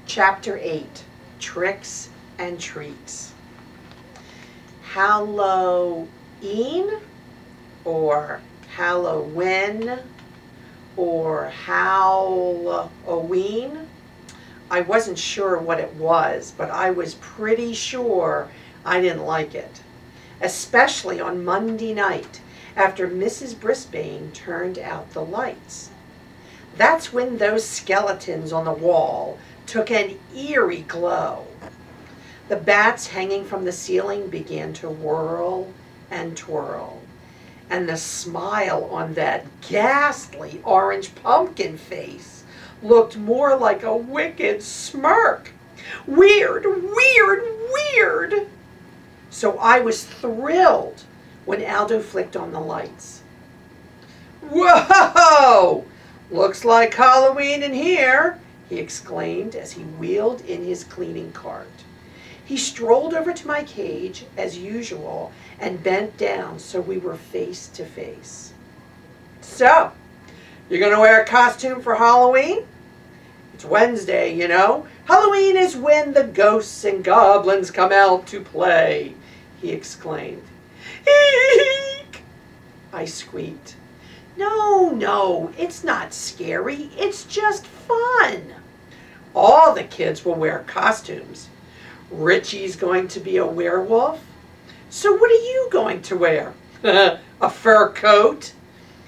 Chapter 8, Tricks and Treats. Halloween or Halloween or Halloween. I wasn't sure what it was, but I was pretty sure I didn't like it. Especially on Monday night after Mrs. Brisbane turned out the lights. That's when those skeletons on the wall took an eerie glow. The bats hanging from the ceiling began to whirl and twirl, and the smile on that ghastly orange pumpkin face looked more like a wicked smirk. Weird, weird, weird! So I was thrilled when Aldo flicked on the lights. "Whoa! Looks like Halloween in here," he exclaimed as he wheeled in his cleaning cart. He strolled over to my cage, as usual, and bent down so we were face to face. "So, you're going to wear a costume for Halloween? It's Wednesday, you know. Halloween is when the ghosts and goblins come out to play," he exclaimed. "Eek!" I squeaked. No, it's not scary. It's just fun. All the kids will wear costumes. Richie's going to be a werewolf. So what are you going to wear? A fur coat?"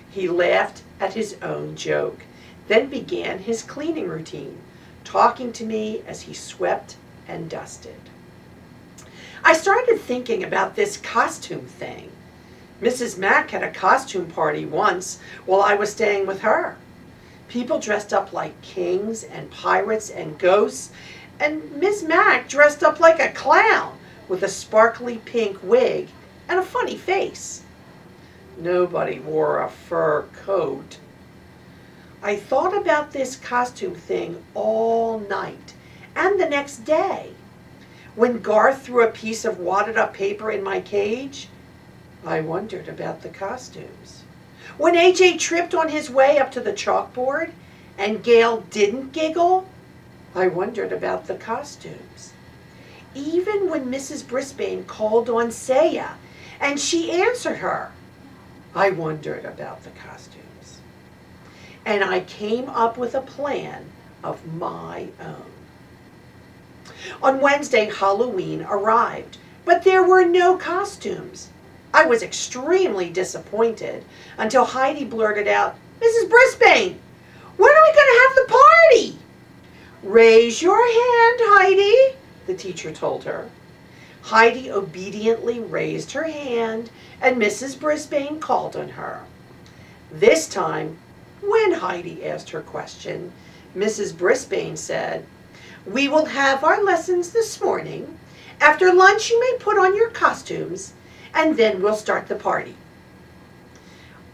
He laughed at his own joke, then began his cleaning routine, talking to me as he swept and dusted. I started thinking about this costume thing. Mrs. Mack had a costume party once while I was staying with her. People dressed up like kings and pirates and ghosts, and Miss Mack dressed up like a clown with a sparkly pink wig and a funny face. Nobody wore a fur coat. I thought about this costume thing all night and the next day. When Garth threw a piece of wadded up paper in my cage, I wondered about the costumes. When AJ tripped on his way up to the chalkboard and Gail didn't giggle, I wondered about the costumes. Even when Mrs. Brisbane called on Saya and she answered her, I wondered about the costumes. And I came up with a plan of my own. On Wednesday, Halloween arrived, but there were no costumes. I was extremely disappointed until Heidi blurted out, "Mrs. Brisbane, when are we going to have the party?" "Raise your hand, Heidi," the teacher told her. Heidi obediently raised her hand, and Mrs. Brisbane called on her. This time, when Heidi asked her question, Mrs. Brisbane said, "We will have our lessons this morning. After lunch, you may put on your costumes, and then we'll start the party."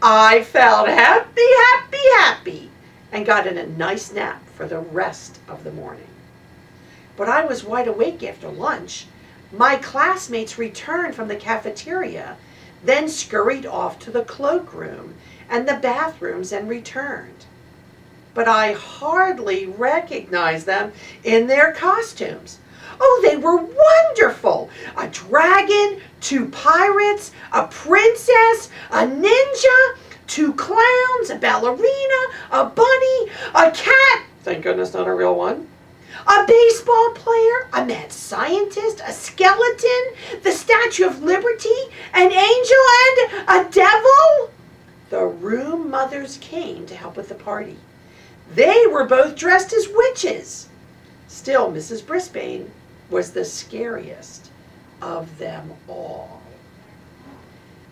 I felt happy, and got in a nice nap for the rest of the morning. But I was wide awake after lunch. My classmates returned from the cafeteria, then scurried off to the cloakroom and the bathrooms and returned. But I hardly recognized them in their costumes. Oh, they were wonderful! A dragon, 2 pirates, a princess, a ninja, 2 clowns, a ballerina, a bunny, a cat, thank goodness not a real one, a baseball player, a mad scientist, a skeleton, the Statue of Liberty, an angel, and a devil. The room mothers came to help with the party. They were both dressed as witches. Still, Mrs. Brisbane was the scariest of them all.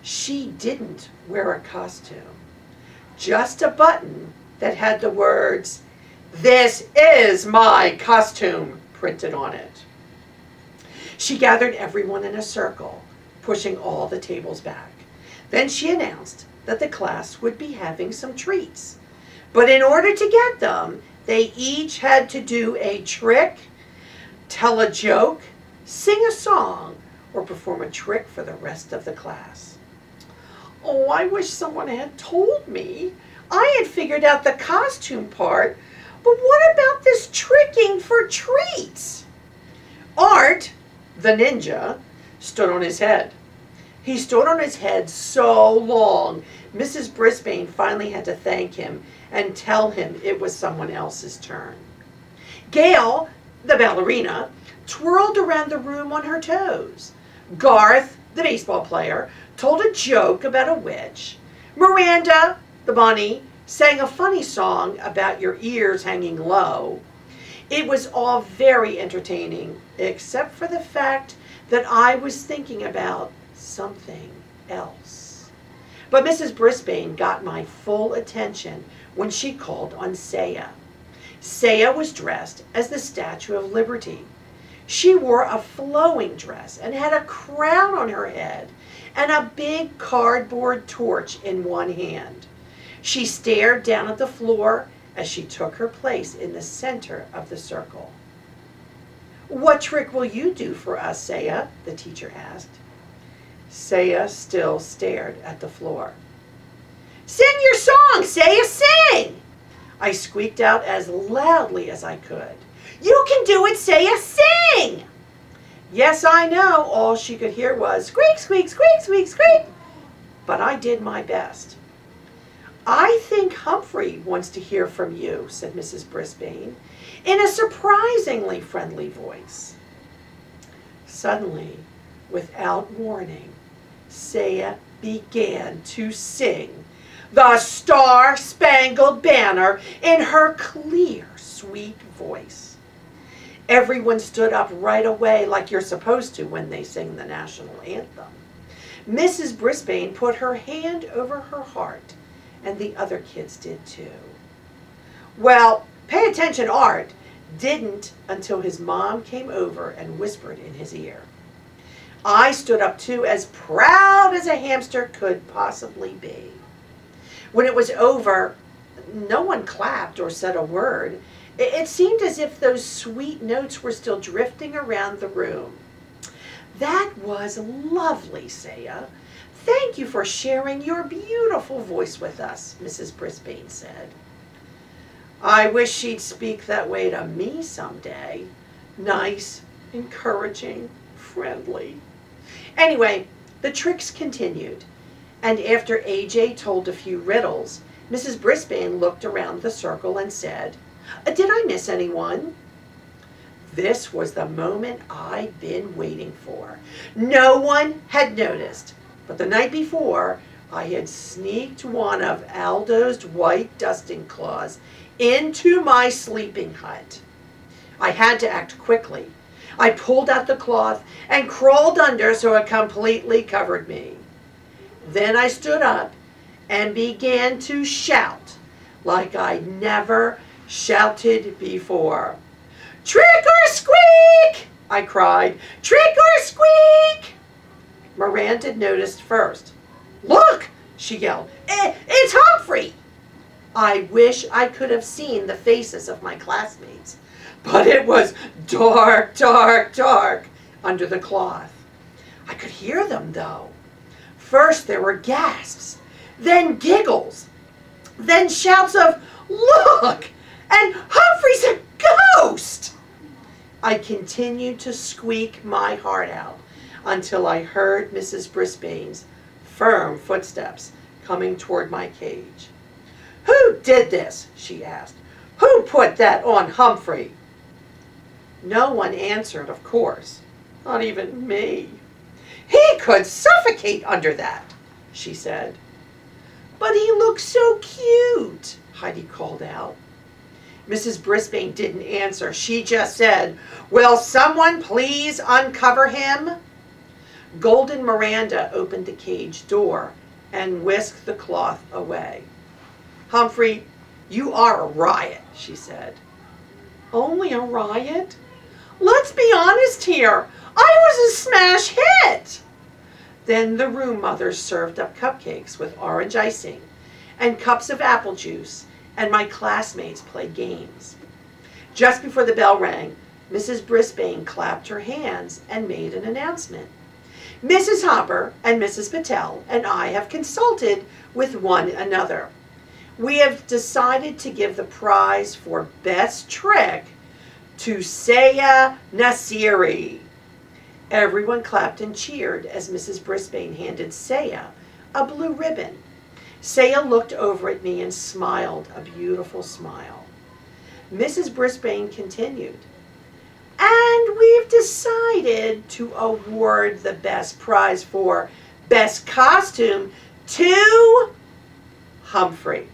She didn't wear a costume, just a button that had the words, "This is my costume," printed on it. She gathered everyone in a circle, pushing all the tables back. Then she announced that the class would be having some treats. But in order to get them, they each had to do a trick, tell a joke, sing a song, or perform a trick for the rest of the class. Oh, I wish someone had told me. I had figured out the costume part, but what about this tricking for treats. Art, the ninja, stood on his head. He stood on his head so long, Mrs. Brisbane finally had to thank him and tell him it was someone else's turn. Gail, the ballerina, twirled around the room on her toes. Garth, the baseball player, told a joke about a witch. Miranda, the bunny, sang a funny song about your ears hanging low. It was all very entertaining, except for the fact that I was thinking about something else. But Mrs. Brisbane got my full attention when she called on Saya. Saya was dressed as the Statue of Liberty. She wore a flowing dress and had a crown on her head and a big cardboard torch in one hand. She stared down at the floor as she took her place in the center of the circle. "What trick will you do for us, Saya?" the teacher asked. Saya still stared at the floor. "Sing your song, Saya, sing!" I squeaked out as loudly as I could. "You can do it, Saya, sing!" Yes, I know, all she could hear was squeak, squeak, squeak, squeak, squeak. But I did my best. "I think Humphrey wants to hear from you," said Mrs. Brisbane, in a surprisingly friendly voice. Suddenly, without warning, Saya began to sing the Star-Spangled Banner in her clear, sweet voice. Everyone stood up right away like you're supposed to when they sing the national anthem. Mrs. Brisbane put her hand over her heart, and the other kids did too. Well, pay attention, Art didn't until his mom came over and whispered in his ear. I stood up too, as proud as a hamster could possibly be. When it was over, no one clapped or said a word. It seemed as if those sweet notes were still drifting around the room. "That was lovely, Saya. Thank you for sharing your beautiful voice with us," Mrs. Brisbane said. "I wish she'd speak that way to me someday. Nice, encouraging, friendly." Anyway, the tricks continued, and after AJ told a few riddles, Mrs. Brisbane looked around the circle and said, "Did I miss anyone?" This was the moment I'd been waiting for. No one had noticed, but the night before, I had sneaked one of Aldo's white dusting cloths into my sleeping hut. I had to act quickly. I pulled out the cloth and crawled under so it completely covered me. Then I stood up and began to shout like I'd never shouted before. "Trick or squeak!" I cried. "Trick or squeak!" Miranda noticed first. "Look!" she yelled. It's Humphrey!" I wish I could have seen the faces of my classmates, but it was dark, dark, dark under the cloth. I could hear them, though. First there were gasps, then giggles, then shouts of, "Look! And Humphrey's a ghost!" I continued to squeak my heart out until I heard Mrs. Brisbane's firm footsteps coming toward my cage. "Who did this?" she asked. "Who put that on Humphrey?" No one answered, of course, not even me. "He could suffocate under that," she said. "But he looks so cute," Heidi called out. Mrs. Brisbane didn't answer. She just said, "Will someone please uncover him?" Golden Miranda opened the cage door and whisked the cloth away. "Humphrey, you are a riot," she said. "Only a riot? Let's be honest here. I was a smash hit." Then the room mothers served up cupcakes with orange icing and cups of apple juice, and my classmates played games. Just before the bell rang, Mrs. Brisbane clapped her hands and made an announcement. "Mrs. Hopper and Mrs. Patel and I have consulted with one another. We have decided to give the prize for best trick to Saya Nasiri." Everyone clapped and cheered as Mrs. Brisbane handed Saya a blue ribbon. Saya looked over at me and smiled a beautiful smile. Mrs. Brisbane continued, "And we've decided to award the best prize for best costume to Humphrey."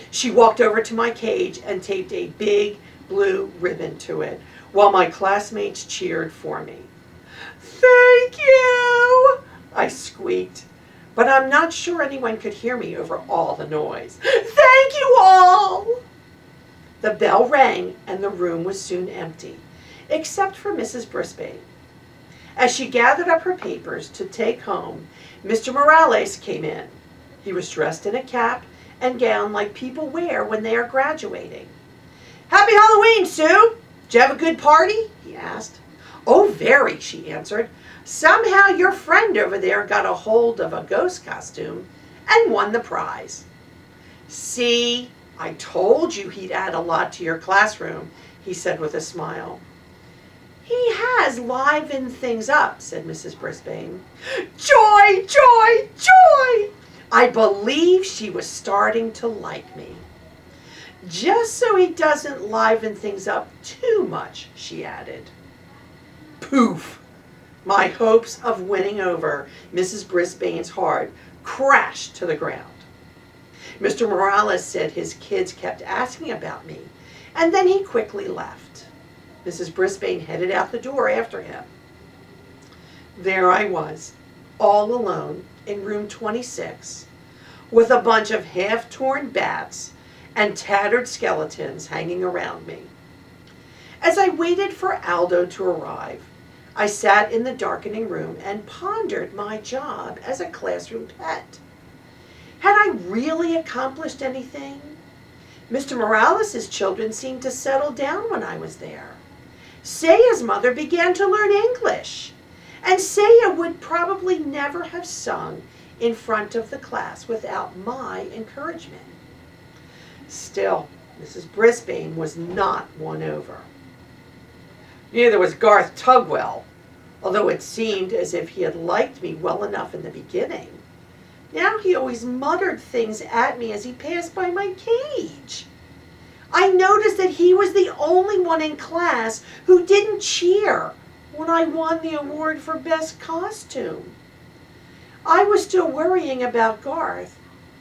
She walked over to my cage and taped a big blue ribbon to it while my classmates cheered for me. "Thank you," I squeaked, but I'm not sure anyone could hear me over all the noise. "Thank you all." The bell rang and the room was soon empty, except for Mrs. Brisbane. As she gathered up her papers to take home, Mr. Morales came in. He was dressed in a cap and gown like people wear when they are graduating. "Happy Halloween, Sue! Did you have a good party?" he asked. "Oh, very," she answered. "Somehow your friend over there got a hold of a ghost costume and won the prize." "See, I told you he'd add a lot to your classroom," he said with a smile. "He has livened things up," said Mrs. Brisbane. Joy, joy, joy! I believe she was starting to like me. "Just so he doesn't liven things up too much," she added. Poof! My hopes of winning over Mrs. Brisbane's heart crashed to the ground. Mr. Morales said his kids kept asking about me, and then he quickly left. Mrs. Brisbane headed out the door after him. There I was, all alone in room 26, with a bunch of half-torn bats and tattered skeletons hanging around me. As I waited for Aldo to arrive, I sat in the darkening room and pondered my job as a classroom pet. Had I really accomplished anything? Mr. Morales' children seemed to settle down when I was there. Saya's mother began to learn English, and Saya would probably never have sung in front of the class without my encouragement. Still, Mrs. Brisbane was not won over. Neither was Garth Tugwell, although it seemed as if he had liked me well enough in the beginning. Now he always muttered things at me as he passed by my cage. I noticed that he was the only one in class who didn't cheer when I won the award for best costume. I was still worrying about Garth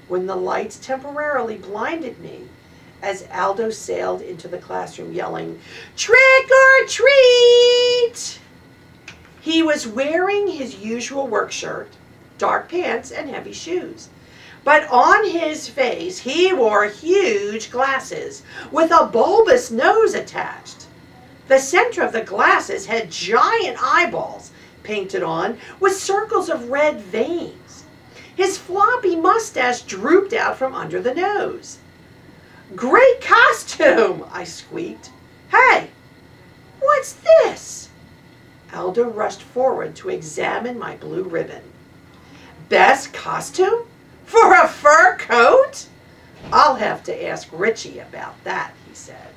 when the lights temporarily blinded me as Aldo sailed into the classroom yelling, "Trick or treat!" He was wearing his usual work shirt, dark pants, and heavy shoes. But on his face, he wore huge glasses with a bulbous nose attached. The center of the glasses had giant eyeballs painted on with circles of red veins. His floppy mustache drooped out from under the nose. "Great costume!" I squeaked. "Hey, what's this?" Aldo rushed forward to examine my blue ribbon. "Best costume? For a fur coat? I'll have to ask Richie about that," he said.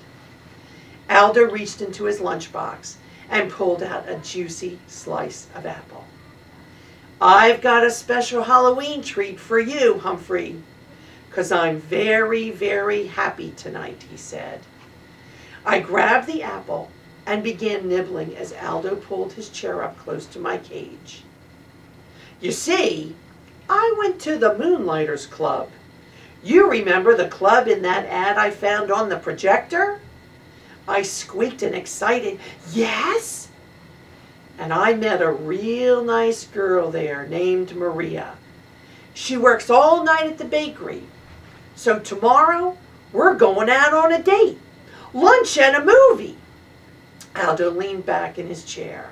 Aldo reached into his lunchbox and pulled out a juicy slice of apple. "I've got a special Halloween treat for you, Humphrey, 'cause I'm very, very happy tonight," he said. I grabbed the apple and began nibbling as Aldo pulled his chair up close to my cage. "You see, I went to the Moonlighters Club. You remember the club in that ad I found on the projector?" I squeaked an excited, "Yes?" "And I met a real nice girl there named Maria. She works all night at the bakery. So tomorrow, we're going out on a date, lunch and a movie." Aldo leaned back in his chair.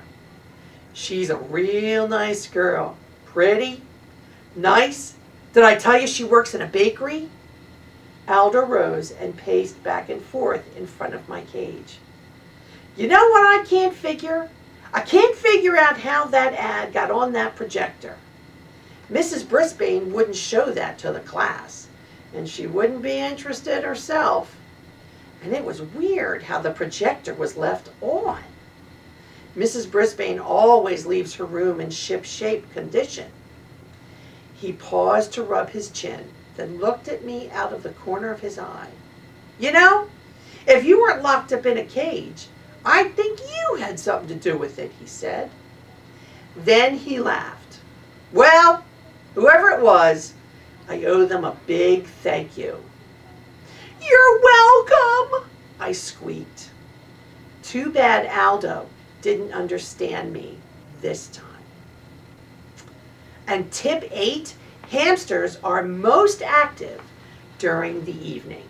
"She's a real nice girl. Pretty. Nice. Did I tell you she works in a bakery?" Aldo rose and paced back and forth in front of my cage. "You know what I can't figure? I can't figure out how that ad got on that projector. Mrs. Brisbane wouldn't show that to the class, and she wouldn't be interested herself. and it was weird how the projector was left on. Mrs. Brisbane always leaves her room in ship-shape condition. He paused to rub his chin, then looked at me out of the corner of his eye. You know, if you weren't locked up in a cage, I think you had something to do with it, he said. Then he laughed. Well, whoever it was, I owe them a big thank you. You're welcome, I squeaked. Too bad Aldo didn't understand me this time. And tip 8, hamsters are most active during the evening.